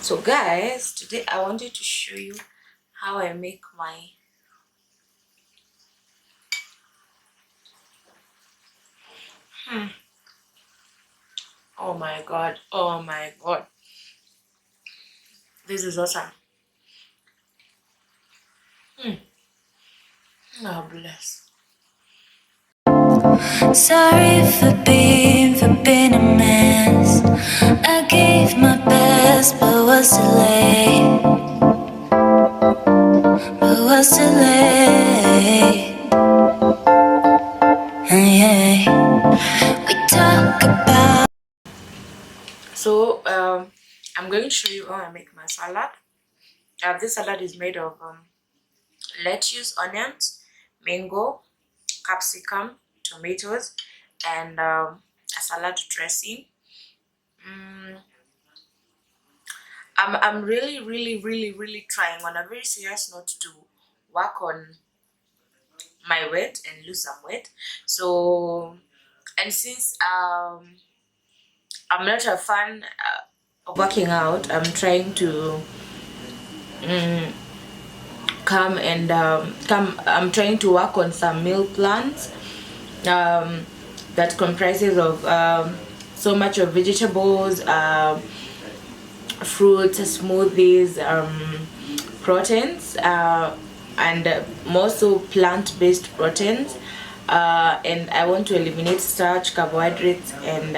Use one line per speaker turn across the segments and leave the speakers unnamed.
So guys, today I wanted to show you how I make my oh my god, this is awesome. Oh bless.
Sorry for being a mess. I gave my best, but was too late. Yeah. We talk about.
So I'm going to show you how I make my salad. This salad is made of lettuce, onions, mango, capsicum, tomatoes, and a salad dressing. I'm really trying on a very serious note to work on my weight and lose some weight. So, and since I'm not a fan of working out, I'm trying to I'm trying to work on some meal plans that comprises of so much of vegetables, fruits, smoothies, proteins, and more so plant-based proteins, and I want to eliminate starch, carbohydrates, and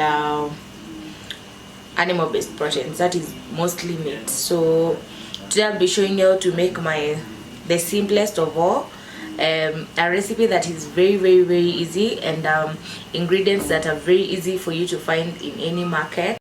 animal-based proteins, that is mostly meat. So today I'll be showing you how to make the simplest of all, a recipe that is very easy, and ingredients that are very easy for you to find in any market.